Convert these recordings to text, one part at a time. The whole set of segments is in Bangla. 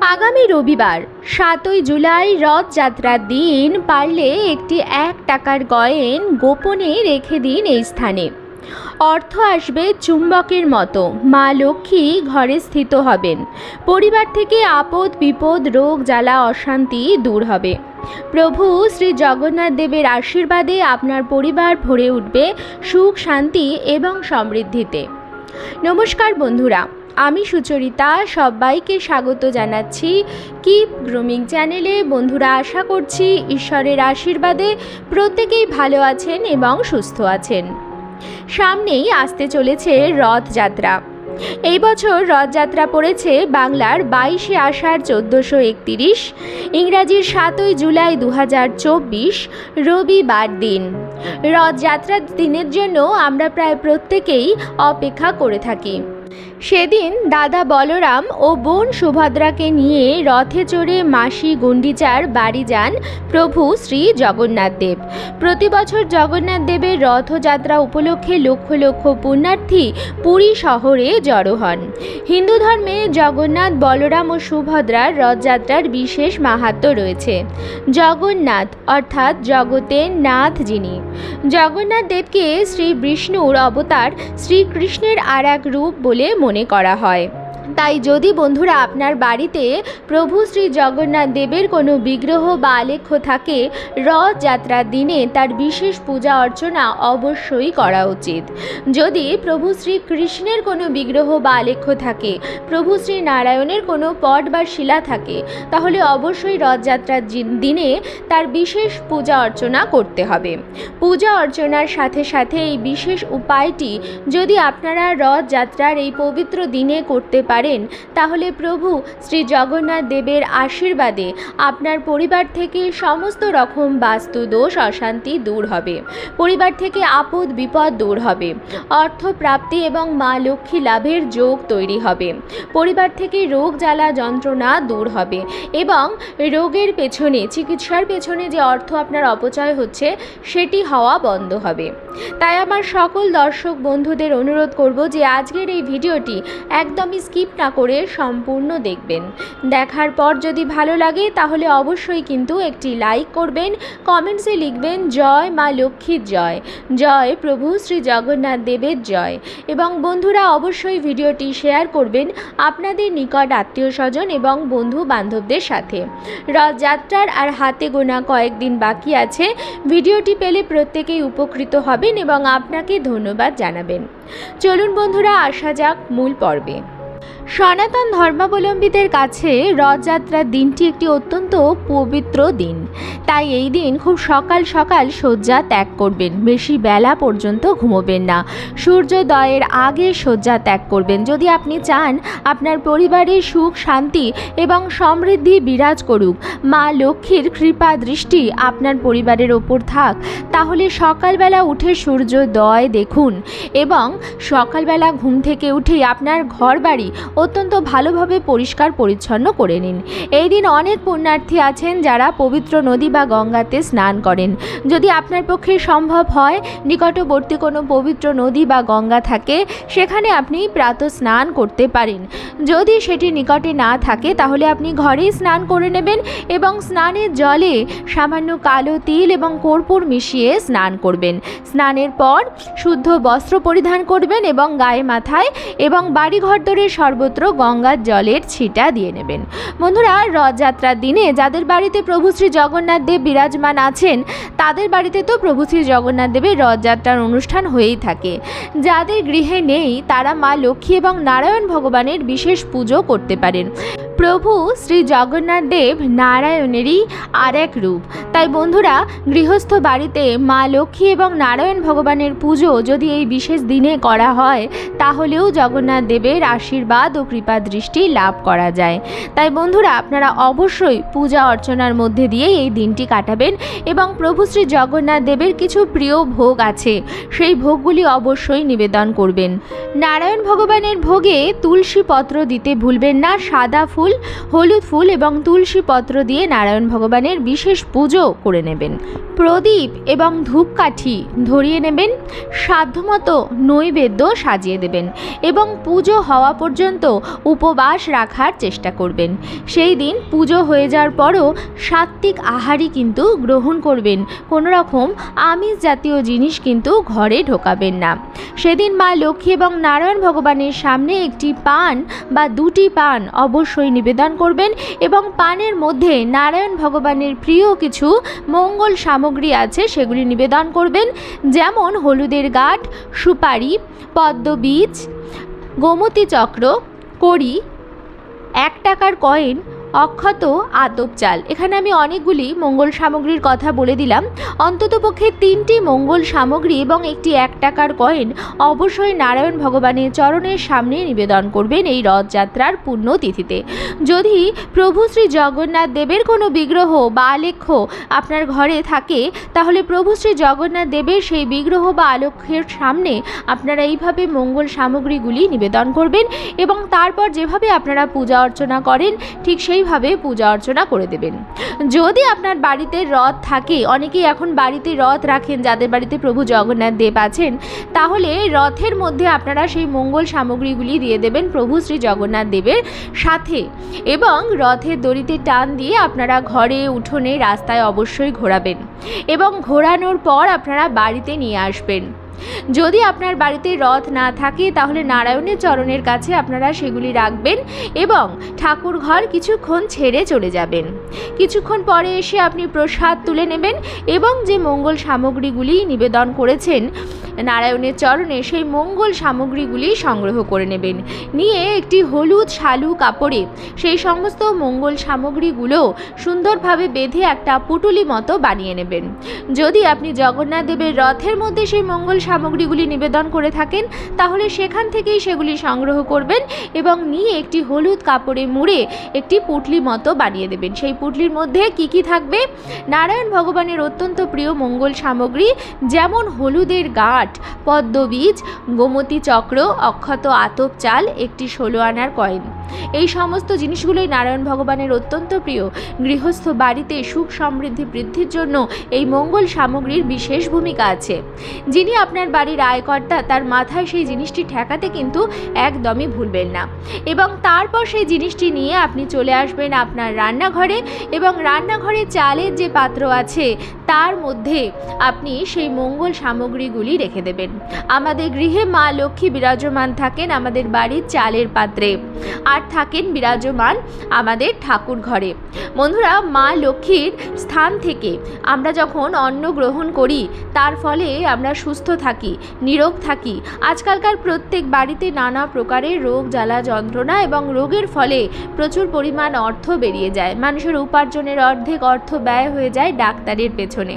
আগামী রবিবার ৭ই জুলাই রথযাত্রার দিন পারলে একটি ১ টাকার কয়েন গোপনে রেখে দিন এই স্থানে। অর্থ আসবে চুম্বকের মতো, মা লক্ষ্মী ঘরে স্থিত হবেন। পরিবার থেকে আপদ বিপদ রোগ জ্বালা অশান্তি দূর হবে। প্রভু শ্রী জগন্নাথ দেবের আশীর্বাদে আপনার পরিবার ভরে উঠবে সুখ শান্তি এবং সমৃদ্ধিতে। নমস্কার বন্ধুরা, আমি সুচরিতা সবাইকে স্বাগত জানাচ্ছি কিপ গ্রুমিং চ্যানেলে। বন্ধুরা, আশা করছি ঈশ্বরের আশীর্বাদে প্রত্যেকেই ভালো আছেন এবং সুস্থ আছেন। সামনেই আসতে চলেছে রথযাত্রা। এই বছর রথযাত্রা পড়েছে বাংলার 22শে আষাঢ় 1431, ইংরাজির 7ই জুলাই 2024 রবিবার দিন। রথযাত্রার দিনের জন্য আমরা প্রায় প্রত্যেকেই অপেক্ষা করে থাকি। সেদিন দাদা বলরাম ও বোন সুভদ্রাকে নিয়ে রথে চড়ে মাসি গুন্ডিচার বাড়ি যান প্রভু শ্রী জগন্নাথ দেব। প্রতি বছর জগন্নাথ দেবের রথযাত্রা উপলক্ষে লক্ষ লক্ষ পুণ্যার্থী পুরী শহরে জড়ো হন। হিন্দু ধর্মে জগন্নাথ, বলরাম ও সুভদ্রার রথযাত্রার বিশেষ মাহাত্ম্য রয়েছে। জগন্নাথ অর্থাৎ জগতের নাথ যিনি। জগন্নাথ দেবকে শ্রী বিষ্ণুর অবতার শ্রীকৃষ্ণের আর এক রূপ বলে মনে করা হয়। তাই যদি বন্ধুরা আপনার বাড়িতে প্রভু শ্রী জগন্নাথ দেবের কোনো বিগ্রহ বা আলেখ্য থাকে, রথযাত্রার দিনে তার বিশেষ পূজা অর্চনা অবশ্যই করা উচিত। যদি প্রভু শ্রী কৃষ্ণের কোনো বিগ্রহ বা আলেখ্য থাকে, প্রভু শ্রী নারায়ণের কোনো পট বা শিলা থাকে, তাহলে অবশ্যই রথযাত্রার দিনে তার বিশেষ পূজা অর্চনা করতে হবে। পূজা অর্চনার সাথে সাথে এই বিশেষ উপায়টি যদি আপনারা রথযাত্রার এই পবিত্র দিনে করতে পারেন, তাহলে প্রভু শ্রী জগন্নাথ দেবের আশীর্বাদে আপনার পরিবার থেকে সমস্ত রকম বাস্তু দোষ অশান্তি দূর হবে। পরিবার থেকে আপদ বিপদ দূর হবে। অর্থ প্রাপ্তি এবং মা লক্ষ্মী লাভের যোগ তৈরি হবে। পরিবার থেকে রোগ জ্বালা যন্ত্রণা দূর হবে এবং রোগের পেছনে, চিকিৎসার পেছনে যে অর্থ আপনার অপচয় হচ্ছে সেটি হওয়া বন্ধ হবে। তাই আমার সকল দর্শক বন্ধুদের অনুরোধ করব যে আজকের এই ভিডিওটি একদমই স্কিপ না করে সম্পূর্ণ দেখবেন। দেখার পর যদি ভালো লাগে তাহলে অবশ্যই কিন্তু একটি লাইক করবেন, কমেন্টসে লিখবেন জয় মা লক্ষ্মীর জয়, জয় প্রভু শ্রী জগন্নাথ দেবের জয়। এবং বন্ধুরা অবশ্যই ভিডিওটি শেয়ার করবেন আপনাদের নিকট আত্মীয় স্বজন এবং বন্ধু বান্ধবদের সাথে। রথযাত্রার আর হাতে গোনা কয়েকদিন বাকি আছে। ভিডিওটি পেলে প্রত্যেকেই উপকৃত হবেন এবং আপনাকে ধন্যবাদ জানাবেন। চলুন বন্ধুরা, আসা যাক মূল পর্বে। সনাতন ধর্মাবলম্বীদের কাছে রথযাত্রার দিনটি একটি অত্যন্ত পবিত্র দিন। তাই এই দিন খুব সকাল সকাল শয্যা ত্যাগ করবেন। বেশি বেলা পর্যন্ত ঘুমোবেন না। সূর্যোদয়ের আগে শয্যা ত্যাগ করবেন। যদি আপনি চান আপনার পরিবারে সুখ শান্তি এবং সমৃদ্ধি বিরাজ করুক, মা লক্ষ্মীর কৃপা দৃষ্টি আপনার পরিবারের ওপর থাক, তাহলে সকালবেলা উঠে সূর্যোদয় দেখুন এবং সকালবেলা ঘুম থেকে উঠেই আপনার ঘর বাড়ি অত্যন্ত ভালোভাবে পরিষ্কার পরিচ্ছন্ন করে নিন। এই দিন অনেক পুণ্যার্থী আছেন যারা পবিত্র নদী বা গঙ্গাতে স্নান করেন। যদি আপনার পক্ষে সম্ভব হয়, নিকটবর্তী কোনো পবিত্র নদী বা গঙ্গা থাকে, সেখানে আপনি প্রাতঃ স্নান করতে পারেন। যদি সেটি নিকটে না থাকে তাহলে আপনি ঘরেই স্নান করে নেবেন এবং স্নানের জলে সামান্য কালো তিল এবং কর্পূর মিশিয়ে স্নান করবেন। স্নানের পর শুদ্ধ বস্ত্র পরিধান করবেন এবং গায়ে মাথায় এবং বাড়িঘর দরে সর্বত্র গঙ্গার জলের ছিটা দিয়ে নেবেন। বন্ধুরা, রথযাত্রার দিনে যাদের বাড়িতে প্রভু শ্রী জগন্নাথ দেব বিরাজমান আছেন, তাদের বাড়িতে তো প্রভু শ্রী জগন্নাথ দেবের রথযাত্রার অনুষ্ঠান হয়েই থাকে। যাদের গৃহে নেই তারা মা লক্ষ্মী এবং নারায়ণ ভগবানের বিশেষ পুজো করতে পারেন। প্রভু শ্রী জগন্নাথ দেব নারায়ণেরই আর এক রূপ। তাই বন্ধুরা, গৃহস্থ বাড়িতে মা লক্ষ্মী এবং নারায়ণ ভগবানের পুজো যদি এই বিশেষ দিনে করা হয়, তাহলেও জগন্নাথ দেবের আশীর্বাদ ও কৃপা দৃষ্টি লাভ করা যায়। তাই বন্ধুরা, আপনারা অবশ্যই পূজা অর্চনার মধ্যে দিয়ে এই দিনটি কাটাবেন এবং প্রভু শ্রী জগন্নাথ দেবের কিছু প্রিয় ভোগ আছে, সেই ভোগগুলি অবশ্যই নিবেদন করবেন। নারায়ণ ভগবানের ভোগে তুলসী পত্র দিতে ভুলবেন না। সাদা ফুল ফুল, হলুদ ফুল এবং তুলসী পত্র দিয়ে নারায়ণ ভগবানের বিশেষ পুজো করে নেবেন। প্রদীপ এবং ধূপকাঠি ধরিয়ে নেবেন, সাধ্যমতো নৈবেদ্য সাজিয়ে দেবেন এবং পুজো হওয়া পর্যন্ত উপবাস রাখার চেষ্টা করবেন। সেই দিন পুজো হয়ে যাওয়ার পরও সাত্ত্বিক আহারই কিন্তু গ্রহণ করবেন, কোনো রকম আমিষ জাতীয় জিনিস কিন্তু ঘরে ঢোকাবেন না। সেদিন মা লক্ষ্মী এবং নারায়ণ ভগবানের সামনে একটি পান বা দুটি পান অবশ্যই নিবেদন করবেন এবং পানের মধ্যে নারায়ণ ভগবানের প্রিয় কিছু মঙ্গল সামগ্রী আছে সেগুলি নিবেদন করবেন, যেমন হলুদের গাঁঠ, সুপারি, পদ্মবীজ, গোমতী চক্র, কড়ি, 1 টাকার কয়েন, অক্ষত আতপ চাল। এখানে আমি অনেকগুলি মঙ্গল সামগ্রীর কথা বলে দিলাম। অন্ততপক্ষে 3টি মঙ্গল সামগ্রী এবং একটি 1 টাকার কয়েন অবশ্যই নারায়ণ ভগবানের চরণের সামনে নিবেদন করবেন এই রথযাত্রার পুণ্যতিথিতে। যদি প্রভু শ্রী জগন্নাথ দেবের কোনো বিগ্রহ বা আলেখ্য আপনার ঘরে থাকে, তাহলে প্রভু শ্রী জগন্নাথ দেবের সেই বিগ্রহ বা আলেখ্যের সামনে আপনারা এইভাবে মঙ্গল সামগ্রীগুলি নিবেদন করবেন এবং তারপর যেভাবে আপনারা পূজা অর্চনা করেন ঠিক সেইভাবে পূজা অর্চনা করে দেবেন। যদি আপনার বাড়িতে রথ থাকে, অনেকেই এখন বাড়িতে রথ রাখেন যাদের বাড়িতে প্রভু জগন্নাথ দেব আছেন, তাহলে রথের মধ্যে আপনারা সেই মঙ্গল সামগ্রীগুলি দিয়ে দেবেন প্রভু শ্রী জগন্নাথ দেবের সাথে এবং রথের দড়িতে টান দিয়ে আপনারা ঘরে, উঠোনে, রাস্তায় অবশ্যই ঘোরাবেন এবং ঘোরানোর পর আপনারা বাড়িতে নিয়ে আসবেন। যদি আপনার বাড়িতে রথ না থাকে তাহলে নারায়ণের চরণের কাছে আপনারা সেগুলি রাখবেন এবং ঠাকুর ঘর কিছুক্ষণ ছেড়ে চলে যাবেন। কিছুক্ষণ পরে এসে আপনি প্রসাদ তুলে নেবেন এবং যে মঙ্গল সামগ্রীগুলি নিবেদন করেছেন নারায়ণের চরণে সেই মঙ্গল সামগ্রীগুলি সংগ্রহ করে নেবেন। নিয়ে একটি হলুদ শালু কাপড়ে সেই সমস্ত মঙ্গল সামগ্রীগুলো সুন্দরভাবে বেঁধে একটা পুটুলি মতো বানিয়ে নেবেন। যদি আপনি জগন্নাথ দেবের রথের মধ্যে সেই মঙ্গল সামগ্রীগুলি নিবেদন করে থাকেন তাহলে সেখান থেকেই সেগুলি সংগ্রহ করবেন এবং নিয়ে একটি হলুদ কাপড়ে মুড়ে একটি পুটলি মতো বানিয়ে দেবেন। সেই পুটলির মধ্যে কি কি থাকবে? নারায়ণ ভগবানের অত্যন্ত প্রিয় মঙ্গল সামগ্রী, যেমন হলুদের গাঁঠ, পদ্মবীজ, গোমতী চক্র, অক্ষত আতপ চাল, একটি 16 আনার কয়েন। এই সমস্ত জিনিসগুলোই নারায়ণ ভগবানের অত্যন্ত প্রিয়। গৃহস্থ বাড়িতে সুখ সমৃদ্ধি বৃদ্ধির জন্য এই মঙ্গল সামগ্রীর বিশেষ ভূমিকা আছে। যিনি আপনার বাড়ির আয়কর্তা তার মাথায় সেই জিনিসটি ঠেকাতে কিন্তু একদমই ভুলবেন না এবং তারপর সেই জিনিসটি নিয়ে আপনি চলে আসবেন আপনার রান্নাঘরে এবং রান্নাঘরে চালের যে পাত্র আছে তার মধ্যে আপনি সেই মঙ্গল সামগ্রীগুলি রেখে দেবেন। আমাদের গৃহে মা লক্ষ্মী বিরাজমান থাকেন আমাদের বাড়ির চালের পাত্রে আর থাকেন বিরাজমান আমাদের ঠাকুর ঘরে। বন্ধুরা, মা লক্ষ্মীর স্থান থেকে আমরা যখন অন্ন গ্রহণ করি তার ফলে আমরা সুস্থ থাকি, নিরোগ থাকি। আজকালকার প্রত্যেক বাড়িতে নানা প্রকারের রোগ জ্বালা যন্ত্রণা এবং রোগের ফলে প্রচুর পরিমাণ অর্থ বেরিয়ে যায়। মানুষের উপার্জনের অর্ধেক অর্থ ব্যয় হয়ে যায় ডাক্তারের পেছনে।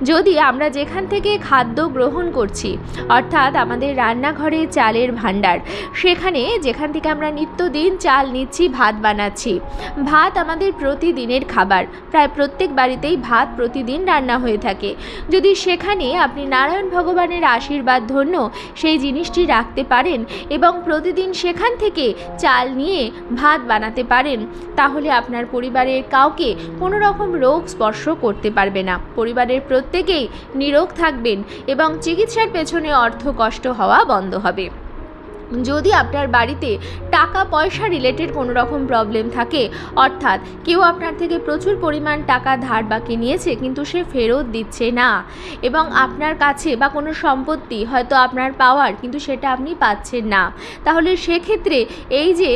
যদি আমরা যেখান থেকে খাদ্য গ্রহণ করছি, অর্থাৎ আমাদের রান্নাঘরে চালের ভাণ্ডার, সেখানে যেখান থেকে আমরা নিত্যদিন চাল নিচ্ছি, ভাত বানাচ্ছি, ভাত আমাদের প্রতিদিনের খাবার, প্রায় প্রত্যেক বাড়িতেই ভাত প্রতিদিন রান্না হয়ে থাকে। যদি সেখানে আপনি নারায়ণ ভগবানের আশীর্বাদ ধন্য সেই জিনিসটি রাখতে পারেন এবং প্রতিদিন সেখান থেকে চাল নিয়ে ভাত বানাতে পারেন, তাহলে আপনার পরিবারের কাউকে কোনো রকম রোগ স্পর্শ করতে পারবে না। পরিবারের প্রত্যেকেই নিরোগ থাকবেন এবং চিকিৎসার পেছনে অর্থ কষ্ট হওয়া বন্ধ হবে। যদি আপনার বাড়িতে টাকা পয়সা রিলেটেড কোনো রকম প্রবলেম থাকে, অর্থাৎ কেউ আপনার থেকে প্রচুর পরিমাণ টাকা ধার বাকি নিয়েছে কিন্তু সে ফেরত দিচ্ছে না এবং আপনার কাছে বা কোনো সম্পত্তি হয়তো আপনার পাওয়ার কিন্তু সেটা আপনি পাচ্ছেন না, তাহলে সেক্ষেত্রে এই যে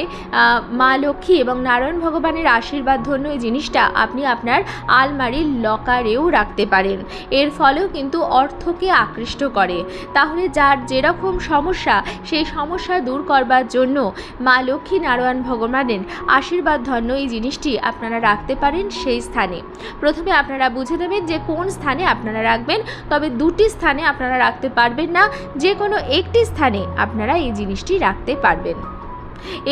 মা লক্ষ্মী এবং নারায়ণ ভগবানের আশীর্বাদ ধন্য এই জিনিসটা আপনি আপনার আলমারির লকারেও রাখতে পারেন। এর ফলেও কিন্তু অর্থকে আকৃষ্ট করে। তাহলে যার যেরকম সমস্যা সেই সমস্যা দূর করবার জন্য মা লক্ষ্মী নারায়ণ ভগবানের আশীর্বাদ ধন্য এই জিনিসটি আপনারা রাখতে পারেন সেই স্থানে। প্রথমে আপনারা বুঝে নেবেন যে কোন স্থানে আপনারা রাখবেন, তবে দুটি স্থানে আপনারা রাখতে পারবেন না, যে কোনো একটি স্থানে আপনারা এই জিনিসটি রাখতে পারবেন।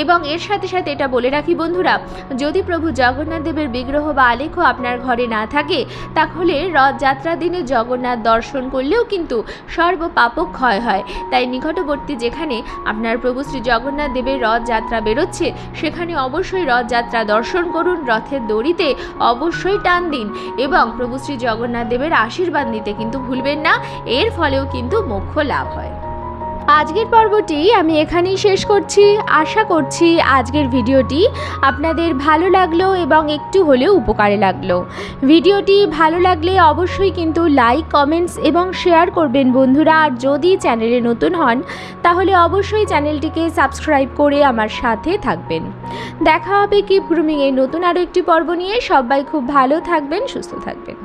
এবং এর সাথে সাথে এটা বলে রাখি বন্ধুরা, যদি প্রভু জগন্নাথ দেবের বিগ্রহ বা আলেখ্য আপনার ঘরে না থাকে, তাহলে রথযাত্রার দিনে জগন্নাথ দর্শন করলেও কিন্তু সর্বপাপ ক্ষয় হয়। তাই নিকটবর্তী যেখানে আপনার প্রভু শ্রী জগন্নাথ দেবের রথযাত্রা বেরোচ্ছে, সেখানে অবশ্যই রথযাত্রা দর্শন করুন, রথের দড়িতে অবশ্যই টান দিন এবং প্রভু শ্রী জগন্নাথ দেবের আশীর্বাদ নিতে কিন্তু ভুলবেন না। এর ফলেও কিন্তু মোক্ষ লাভ হয়। আজকের পর্বটি আমি এখানেই শেষ করছি। আশা করছি আজকের ভিডিওটি আপনাদের ভালো লাগলো এবং একটু হলেও উপকারে লাগলো। ভিডিওটি ভালো লাগলে অবশ্যই কিন্তু লাইক, কমেন্টস এবং শেয়ার করবেন বন্ধুরা। আর যদি চ্যানেলে নতুন হন তাহলে অবশ্যই চ্যানেলটিকে সাবস্ক্রাইব করে আমার সাথে থাকবেন। দেখা হবে কিপ গ্রুমিং এর নতুন আরও একটি পর্ব নিয়ে। সবাই খুব ভালো থাকবেন, সুস্থ থাকবেন।